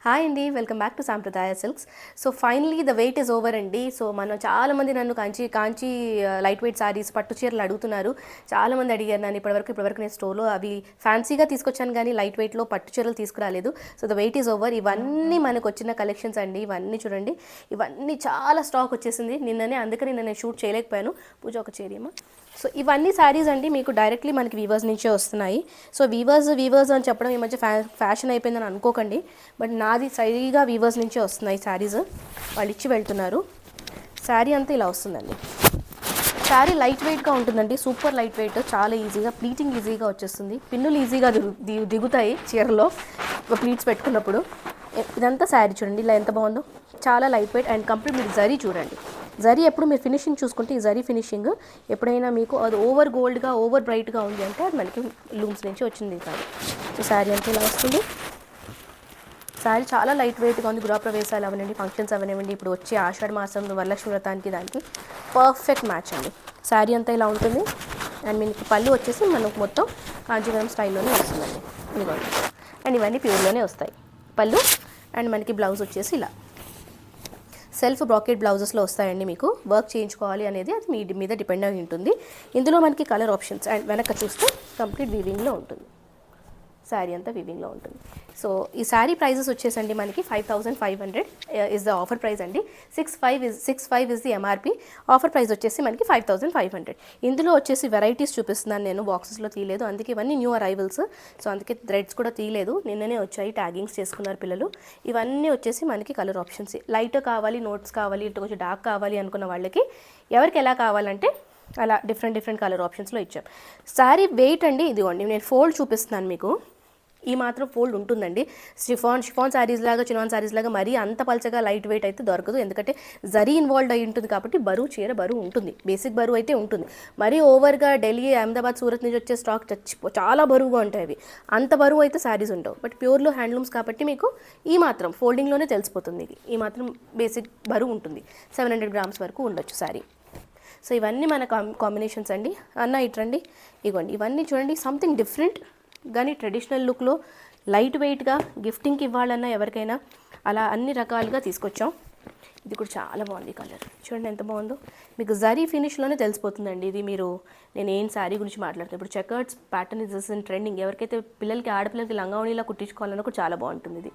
Hi అండి, welcome back to Sampradaya silks. So finally the wait is over అండి. So మనం చాలామంది నన్ను కాంచి లైట్ వెయిట్ సారీస్ పట్టు చీరలు అడుగుతున్నారు. చాలామంది అడిగారు నన్ను ఇప్పటివరకు నేను స్టోర్లో అవి ఫ్యాన్సీగా తీసుకొచ్చాను కానీ లైట్ వెయిట్లో పట్టు చీరలు తీసుకురాలేదు. So the wait is over. ఇవన్నీ మనకు వచ్చిన కలెక్షన్స్ అండి. ఇవన్నీ చూడండి, ఇవన్నీ చాలా స్టాక్ వచ్చేసింది నిన్ననే, అందుకని నేను షూట్ చేయలేకపోయాను. పూజ ఒక చేరియమ్మా. సో ఇవన్నీ శారీస్ అండి మీకు డైరెక్ట్లీ మనకి వీవర్స్ నుంచే వస్తున్నాయి. సో వీవర్స్ అని చెప్పడం ఈ మధ్య ఫ్యాషన్ అయిపోయిందని అనుకోకండి, బట్ నాది సరిగా వీవర్స్ నుంచే వస్తున్నాయి శారీస్. వాళ్ళు ఇచ్చి వెళ్తున్నారు. శారీ అంతా ఇలా వస్తుందండి. శారీ లైట్ వెయిట్గా ఉంటుందండి, సూపర్ లైట్ వెయిట్, చాలా ఈజీగా ప్లీటింగ్ ఈజీగా వచ్చేస్తుంది. పిన్నులు ఈజీగా దిగుతాయి చీరలో ప్లీట్స్ పెట్టుకున్నప్పుడు. ఇదంతా శారీ చూడండి ఇలా ఎంత బాగుందో, చాలా లైట్ వెయిట్ అండ్ కంప్లీట్. మీరు జరీ చూడండి, జరీ ఎప్పుడు మీరు ఫినిషింగ్ చూసుకుంటే ఈ జరీ ఫినిషింగ్ ఎప్పుడైనా మీకు అది ఓవర్ గోల్డ్గా ఓవర్ బ్రైట్గా ఉంది అంటే అది మనకి లూమ్స్ నుంచి వచ్చింది కాదు. సో శారీ అంతా ఇలా వస్తుంది. శారీ చాలా లైట్ వెయిట్గా ఉంది. గృహప్రవేశాలు అవనండి, ఫంక్షన్స్ అవనివ్వండి, ఇప్పుడు వచ్చే ఆషాఢ మాసం వరలక్ష్మి వ్రతానికి దానికి పర్ఫెక్ట్ మ్యాచ్ అండి. శారీ అంతా ఇలా ఉంటుంది. అండ్ మీకు పళ్ళు వచ్చేసి మనకు మొత్తం కాంచీవరం స్టైల్లోనే వస్తుందండి. ఇదిగోండి, అండ్ ఇవన్నీ ప్యూర్లోనే వస్తాయి. పళ్ళు అండ్ మనకి బ్లౌజ్ వచ్చేసి ఇలా సెల్ఫ్ బ్రాకెట్ బ్లౌజెస్లో వస్తాయండి. మీకు వర్క్ చేయించుకోవాలి అనేది అది మీ మీద డిపెండ్ అయి ఉంటుంది. ఇందులో మనకి కలర్ ఆప్షన్స్ అండ్ వెనక చూస్తే కంప్లీట్ వీవింగ్లో ఉంటుంది. శారీ అంతా వీవింగ్లో ఉంటుంది. సో ఈ శారీ ప్రైజెస్ వచ్చేసండి మనకి 5500 ఇస్ ద ఆఫర్ ప్రైస్ అండి. 65 is the MRP. Offer price వచ్చేసి మనకి 5500. ఇందులో వచ్చేసి వెరైటీస్ చూపిస్తున్నాను నేను, బాక్సెస్లో తీయలేదు, అందుకే ఇవన్నీ న్యూ అరైవల్స్. సో అందుకే థ్రెడ్స్ కూడా తీయలేదు, నిన్ననే వచ్చాయి, ట్యాగింగ్స్ చేసుకున్నారు పిల్లలు. ఇవన్నీ వచ్చేసి మనకి కలర్ ఆప్షన్స్. లైట్ కావాలి, నోట్స్ కావాలి, ఇటు కొంచెం డార్క్ కావాలి అనుకున్న వాళ్ళకి ఎవరికి ఎలా కావాలంటే అలా డిఫరెంట్ కలర్ ఆప్షన్స్లో ఇచ్చాం. శారీ వెయిట్ అండి ఇదిగోండి, నేను ఫోల్డ్ చూపిస్తున్నాను మీకు. ఈ మాత్రం ఫోల్డ్ ఉంటుందండి. షిఫాన్ శారీస్ లాగా, చినాన్ శారీస్ లాగా మరీ అంత పలచగా లైట్ వెయిట్ అయితే దొరకదు, ఎందుకంటే జరీ ఇన్వాల్వ్ అయి ఉంటుంది కాబట్టి చీర బరువు ఉంటుంది, బేసిక్ బరువు అయితే ఉంటుంది. మరీ ఓవర్గా ఢిల్లీ, అహ్మదాబాద్, సూరత్ నుంచి వచ్చే స్టాక్ చాలా బరువుగా ఉంటాయి అవి, అంత బరువు అయితే శారీస్ ఉండవు. బట్ ప్యూర్లో హ్యాండ్లూమ్స్ కాబట్టి మీకు ఈ మాత్రం ఫోల్డింగ్లోనే తెలిసిపోతుంది. ఈ మాత్రం బేసిక్ బరువు ఉంటుంది, 700 grams వరకు ఉండొచ్చు శారీ. సో ఇవన్నీ మన కాంబినేషన్స్ అండి. అన్న ఇట్రండి, ఇగోండి ఇవన్నీ చూడండి, సంథింగ్ డిఫరెంట్ కానీ ట్రెడిషనల్ లుక్లో లైట్ వెయిట్గా గిఫ్టింగ్కి ఇవ్వాలన్నా ఎవరికైనా అలా అన్ని రకాలుగా తీసుకొచ్చాం. ఇది కూడా చాలా బాగుంది కలర్, చూడండి ఎంత బాగుందో. మీకు జరీ ఫినిష్లోనే తెలిసిపోతుందండి. ఇది నేను ఏం శారీ గురించి మాట్లాడుతాను ఇప్పుడు, చెకర్డ్స్ ప్యాటర్న్ ఇస్ ఇన్ ట్రెండింగ్. ఎవరికైతే ఆడపిల్లలకి లంగావణిలా కుట్టించుకోవాలన్నా కూడా చాలా బాగుంటుంది ఇది.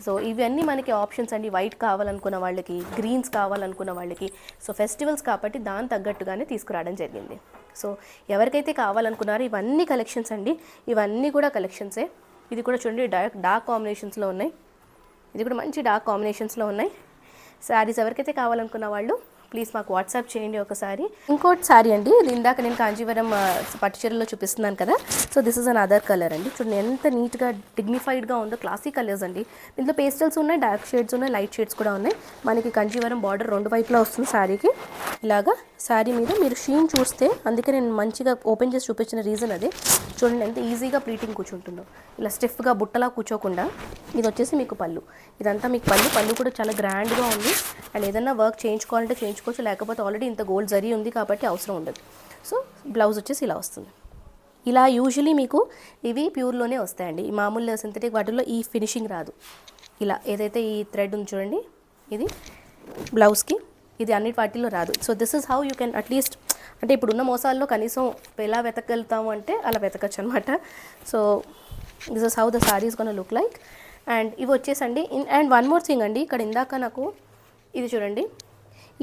సో ఇవన్నీ మనకి ఆప్షన్స్ అండి. వైట్ కావాలనుకున్న వాళ్ళకి, గ్రీన్స్ కావాలనుకున్న వాళ్ళకి. సో ఫెస్టివల్స్ కాబట్టి దాని తగ్గట్టుగానే తీసుకురావడం జరిగింది. సో ఎవరికైతే కావాలనుకున్నారో ఇవన్నీ కలెక్షన్స్ అండి, ఇవన్నీ కూడా కలెక్షన్సే. ఇది కూడా చూడండి డార్క్ కాంబినేషన్స్లో ఉన్నాయి, ఇది కూడా మంచి డార్క్ కాంబినేషన్స్లో ఉన్నాయి. శారీస్ ఎవరికైతే కావాలనుకున్న వాళ్ళు ప్లీజ్ మాకు వాట్సాప్ చేయండి ఒకసారి. ఇంకోటి శారీ అండి, ఇది ఇందాక నేను కాంజీవరం పట్టు చీరలో చూపిస్తున్నాను కదా. So this is an other colour అండి. చూడండి ఎంత నీట్గా డిగ్నిఫైడ్గా ఉందో. క్లాసిక్ కలర్స్ అండి. దీంట్లో పేస్టల్స్ ఉన్నాయి, డార్క్ షేడ్స్ ఉన్నాయి, లైట్ షేడ్స్ కూడా ఉన్నాయి. మనకి కాంజీవరం బార్డర్ రెండు వైపులా వస్తుంది శారీకి. ఇలాగా శారీ మీద మీరు షీన్ చూస్తే, అందుకే నేను మంచిగా ఓపెన్ చేసి చూపించిన రీజన్ అదే. చూడండి ఎంత ఈజీగా ప్లీటింగ్ కూర్చుంటుందో, ఇలా స్టిఫ్గా బుట్టలా కూర్చోకుండా. ఇది వచ్చేసి మీకు పళ్ళు, ఇదంతా మీకు పళ్ళు కూడా చాలా గ్రాండ్గా ఉంది. అండ్ ఏదైనా వర్క్ చేయించుకోవాలంటే చేయించుకోవచ్చు, లేకపోతే ఆల్రెడీ ఇంత గోల్డ్ జరీ ఉంది కాబట్టి అవసరం ఉండదు. సో బ్లౌజ్ వచ్చేసి ఇలా వస్తుంది. ఇలా యూజువలీ మీకు ఇవి ప్యూర్లోనే వస్తాయండి. ఈ మామూలు సింథటిక్ వాటిల్లో ఈ ఫినిషింగ్ రాదు. ఇలా ఏదైతే ఈ థ్రెడ్ ఉంది చూడండి, ఇది బ్లౌజ్కి, ఇది అన్నిటి వాటిల్లో రాదు. So this is how you can at least, అంటే ఇప్పుడున్న మోసాల్లో కనీసం ఎలా వెతకగలుగుతాము అంటే అలా వెతకచ్చు అనమాట. So this is how the sorry is gonna look like. And ఇవి వచ్చేసండి. అండ్ వన్ మోర్ థింగ్ అండి, ఇక్కడ ఇందాక నాకు ఇది చూడండి,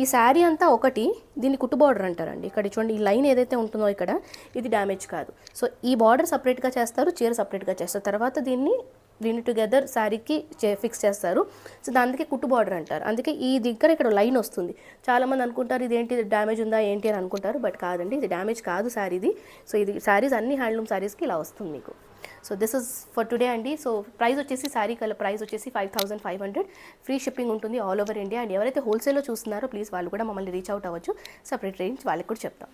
ఈ శారీ అంతా ఒకటి, దీన్ని కుట్టు బార్డర్ అంటారండి. ఇక్కడ చూడండి ఈ లైన్ ఏదైతే ఉంటుందో ఇక్కడ, ఇది డ్యామేజ్ కాదు. సో ఈ బార్డర్ సపరేట్గా చేస్తారు, చీర సపరేట్గా చేస్తారు, తర్వాత దీన్ని టుగెదర్ శారీకి ఫిక్స్ చేస్తారు. సో దానికి కుట్టు బార్డర్ అంటారు. అందుకే ఈ దగ్గర ఇక్కడ లైన్ వస్తుంది. చాలామంది అనుకుంటారు ఇదేంటి డ్యామేజ్ ఉందా ఏంటి అని అనుకుంటారు, బట్ కాదండి, ఇది డ్యామేజ్ కాదు శారీది. సో ఇది శారీస్ అన్ని హ్యాండ్లూమ్ శారీస్కి ఇలా వస్తుంది మీకు. So this is for today అండి. సో ప్రైస్ వచ్చేసి శారీ ప్రైస్ వచ్చేసి 5500. ఫ్రీ షిప్పింగ్ ఉంటుంది ఆల్ ఓవర్ ఇండియా. అండ్ ఎవరైతే హోల్సేల్లో చూస్తున్నారో ప్లీజ్ వాళ్ళు కూడా మమ్మల్ని రీచ్ అవుట్ అవ్వచ్చు, సపరేట్ రేంజ్ వాళ్ళకి కూడా చెప్తాం.